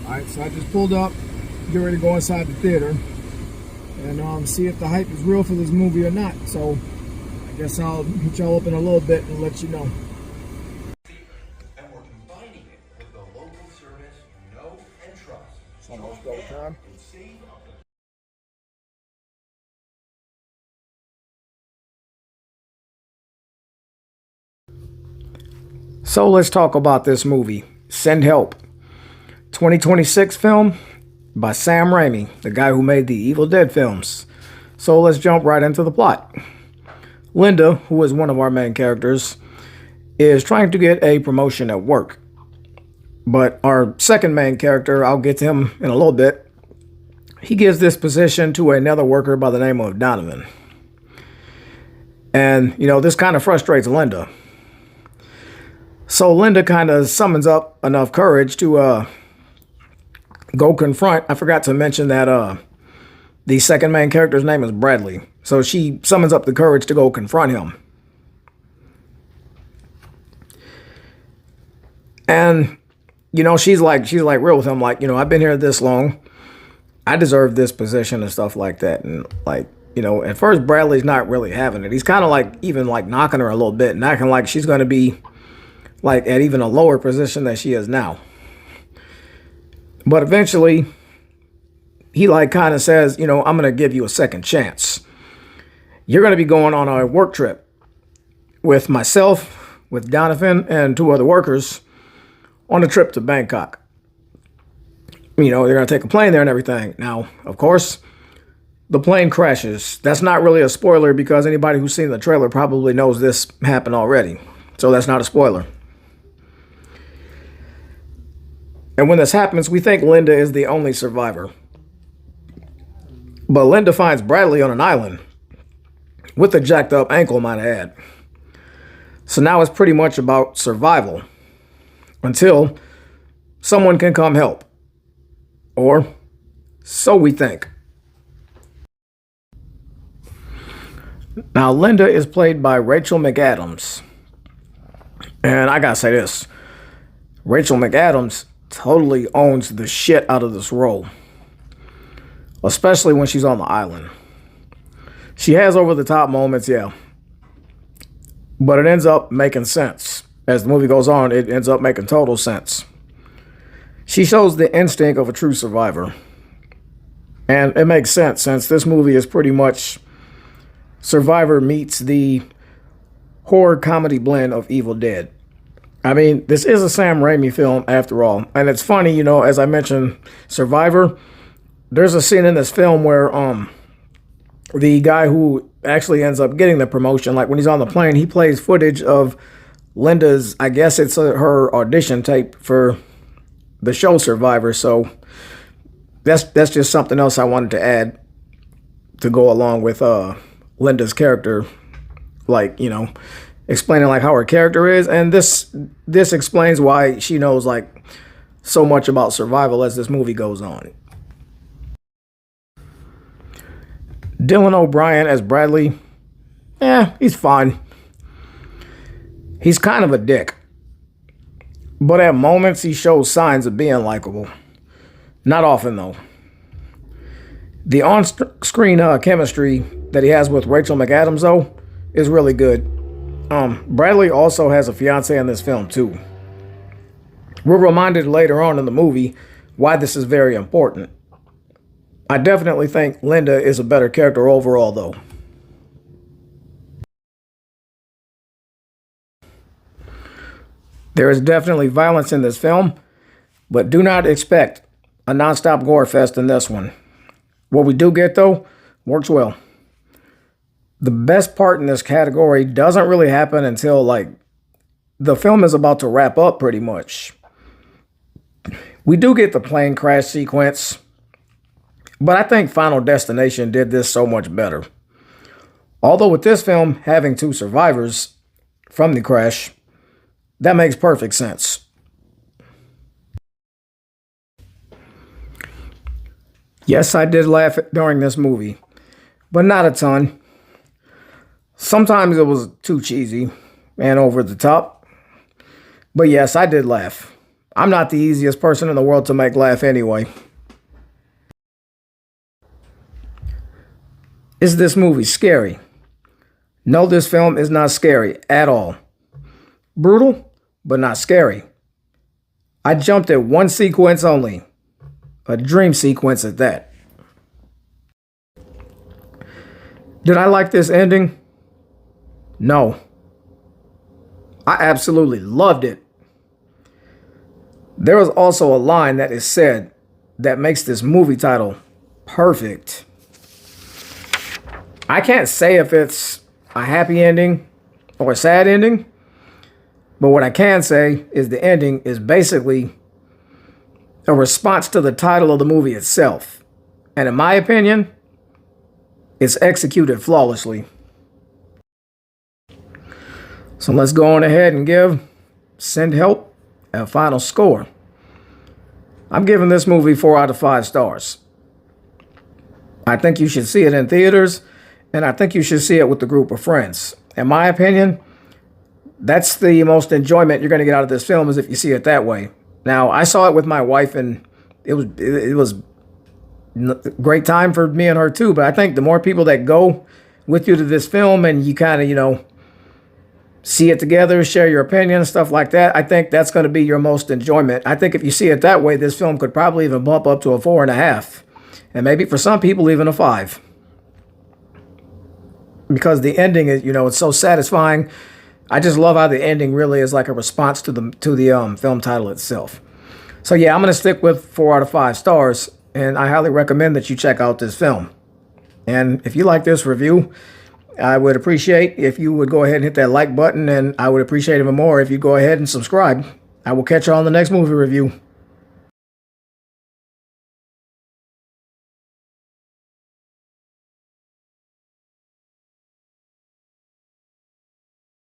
Alright, so I just pulled up, get ready to go inside the theater and see if the hype is real for this movie or not. So I guess I'll hit y'all up in a little bit and let you know. And we're combining it with the local service you know and trust. It's almost go time. So let's talk about this movie, Send Help. 2026 film by Sam Raimi, the guy who made the Evil Dead films. So let's jump right into the plot. Linda, who is one of our main characters, is trying to get a promotion at work. But our second main character, I'll get to him in a little bit, he gives this position to another worker by the name of Donovan. And, this kind of frustrates Linda. So Linda kind of summons up enough courage to go confront. I forgot to mention that the second main character's name is Bradley. So she summons up the courage to go confront him. And, she's like real with him. Like, I've been here this long. I deserve this position and stuff like that. And at first Bradley's not really having it. He's kind of even knocking her a little bit and acting like she's going to be at even a lower position than she is now. But eventually, he kind of says, I'm going to give you a second chance. You're going to be going on a work trip with myself, with Donovan, and 2 other workers on a trip to Bangkok. They're going to take a plane there and everything. Now, of course, the plane crashes. That's not really a spoiler because anybody who's seen the trailer probably knows this happened already. So that's not a spoiler. And when this happens, we think Linda is the only survivor. But Linda finds Bradley on an island with a jacked up ankle, might I add. So now it's pretty much about survival until someone can come help. Or so we think. Now, Linda is played by Rachel McAdams. And I gotta say this. Rachel McAdams totally owns the shit out of this role. Especially when she's on the island. She has over-the-top moments, yeah. But it ends up making sense. As the movie goes on, it ends up making total sense. She shows the instinct of a true survivor. And it makes sense since this movie is pretty much Survivor meets the horror comedy blend of Evil Dead. I mean, this is a Sam Raimi film after all. And it's funny, as I mentioned, Survivor, there's a scene in this film where the guy who actually ends up getting the promotion, when he's on the plane, he plays footage of Linda's, I guess it's her audition tape for the show Survivor. So that's just something else I wanted to add to go along with Linda's character, explaining how her character is, and this explains why she knows so much about survival as this movie goes on. Dylan O'Brien as Bradley, he's fine. He's kind of a dick, but at moments he shows signs of being likable. Not often though. The on-screen chemistry that he has with Rachel McAdams though is really good. Bradley also has a fiance in this film too. We're reminded later on in the movie why this is very important. I definitely think Linda is a better character overall though. There is definitely violence in this film, but do not expect a non-stop gore fest in this one. What we do get though works well. The best part in this category doesn't really happen until the film is about to wrap up pretty much. We do get the plane crash sequence, but I think Final Destination did this so much better. Although with this film having 2 survivors from the crash, that makes perfect sense. Yes, I did laugh during this movie, but not a ton. Sometimes it was too cheesy and over the top. But yes, I did laugh. I'm not the easiest person in the world to make laugh anyway. Is this movie scary? No, this film is not scary at all. Brutal, but not scary. I jumped at one sequence only, a dream sequence at that. Did I like this ending? No. I absolutely loved it. There is also a line that is said that makes this movie title perfect. I can't say if it's a happy ending or a sad ending, but what I can say is the ending is basically a response to the title of the movie itself. And in my opinion, it's executed flawlessly. So let's go on ahead and give Send Help a final score. I'm giving this movie 4 out of 5 stars. I think you should see it in theaters, and I think you should see it with a group of friends. In my opinion, that's the most enjoyment you're going to get out of this film, is if you see it that way. Now, I saw it with my wife, and it was a great time for me and her too. But I think the more people that go with you to this film, and you kind of, see it together, share your opinion, stuff like that, I think that's going to be your most enjoyment. I think if you see it that way, this film could probably even bump up to a 4.5, and maybe for some people even a 5. Because the ending is, it's so satisfying. I just love how the ending really is like a response to the film title itself. So yeah, I'm going to stick with 4 out of 5 stars, and I highly recommend that you check out this film. And if you like this review, I would appreciate if you would go ahead and hit that like button, and I would appreciate even more if you go ahead and subscribe. I will catch you on the next movie review.